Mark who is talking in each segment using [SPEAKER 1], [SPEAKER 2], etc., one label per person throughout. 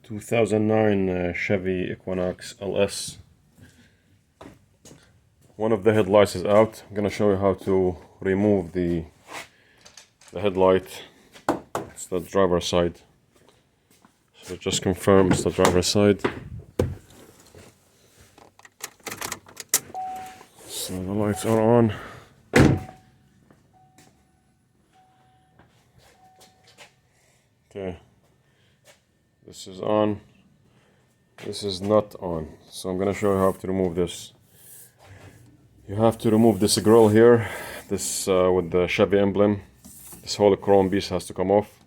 [SPEAKER 1] 2009 Chevy Equinox LS. One of the headlights is out. I'm gonna show you how to remove the headlight. It's the driver's side. So just confirm it's the driver's side. So the lights are on. Okay. This is on. This is not on. So I'm gonna show you how to remove this. You have to remove this grill here, this with the Chevy emblem. This whole chrome piece has to come off.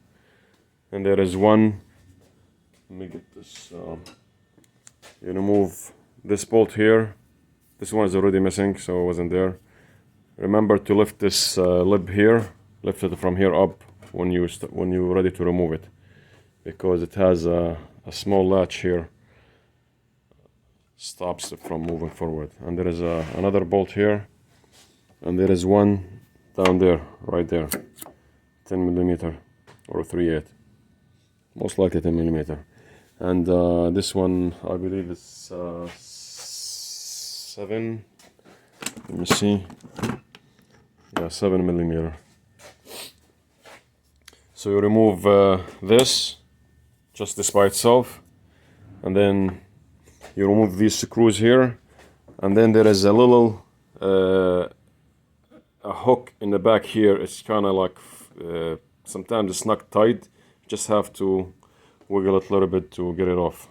[SPEAKER 1] And there is one. Let me get this. You remove this bolt here. This one is already missing, so it wasn't there. Remember to lift this lip here. Lift it from here up when you're ready to remove it, because it has a small latch here. Stops it from moving forward. And there is another bolt here, and there is one down there, right there, 10 millimeter or 3/8, most likely 10 millimeter. And this one, I believe it's 7. Let me see. Yeah, 7 millimeter. So you remove this, just this by itself, and then you remove these screws here, and then there is a little a hook in the back here. It's kind of like sometimes it's not tight. You just have to wiggle it a little bit to get it off.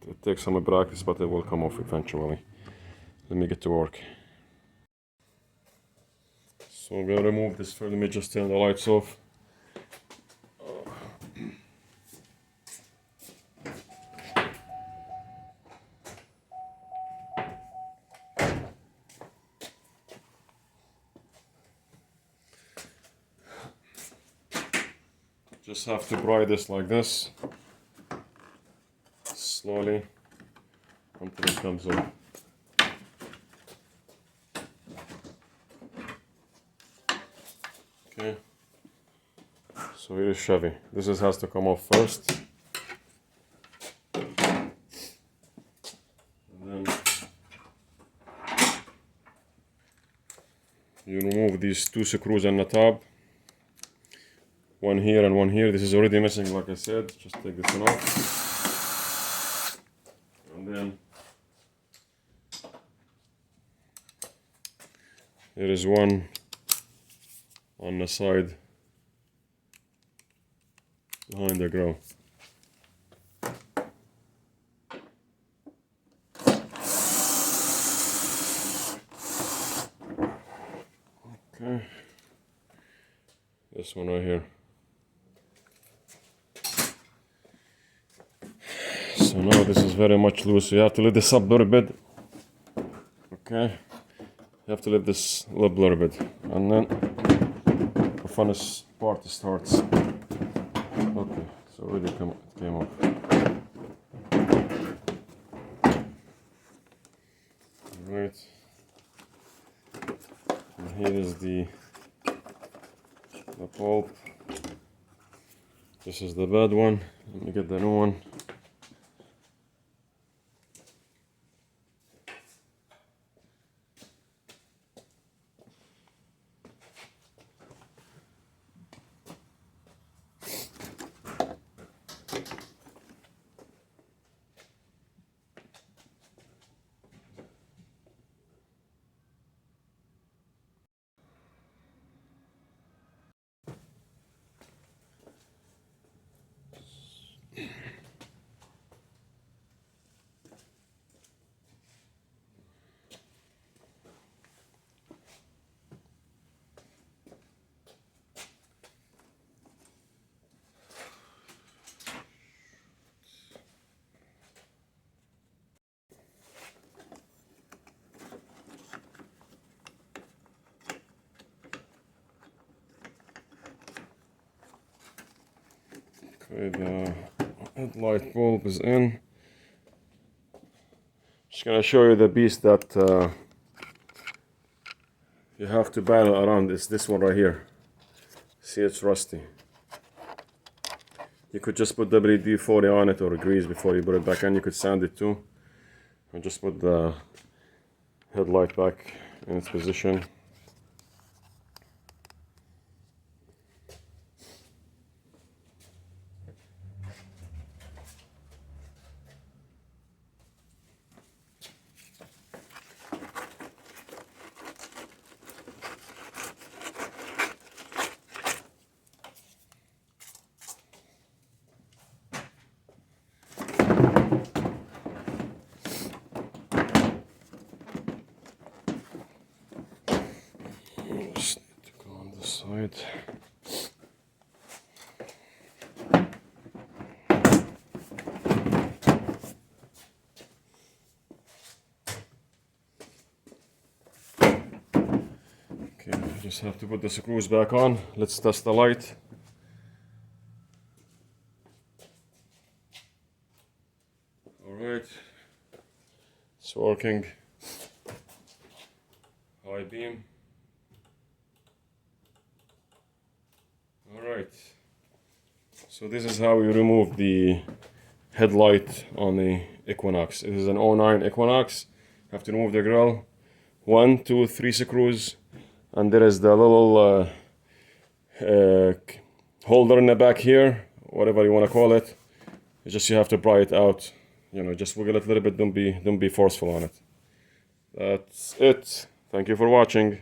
[SPEAKER 1] It takes some practice, but it will come off eventually. Let me get to work. So I'm gonna remove this first. Let me just turn the lights off. Just have to pry this like this, slowly, until it comes off. Okay, so here is Chevy. This has to come off first. And then you remove these 2 screws on the top. One here and one here. This is already missing, like I said. Just take this one off. And then there is one on the side behind the grill. Okay. This one right here. So now this is very much loose, so you have to lift this up a little bit. Okay, you have to lift this up a little bit, and then the funnest part starts. Okay, so already it came off. Right, and here is the pulp. This is the bad one. Let me get the new one. Okay, the headlight bulb is in. Just gonna show you the piece that you have to battle around. Is this one right here. See, it's rusty. You could just put WD-40 on it or grease before you put it back in. You could sand it too. And just put the headlight back in its position. Just need to go on this side. Okay, I just have to put the screws back on. Let's test the light. Alright, it's working. High beam. Alright, so this is how we remove the headlight on the Equinox. It is an 09 Equinox. You have to remove the grill. 1, 2, 3 screws, and there is the little holder in the back here, whatever you want to call it. It's just you have to pry it out. You know, just wiggle it a little bit. Don't be forceful on it. That's it. Thank you for watching.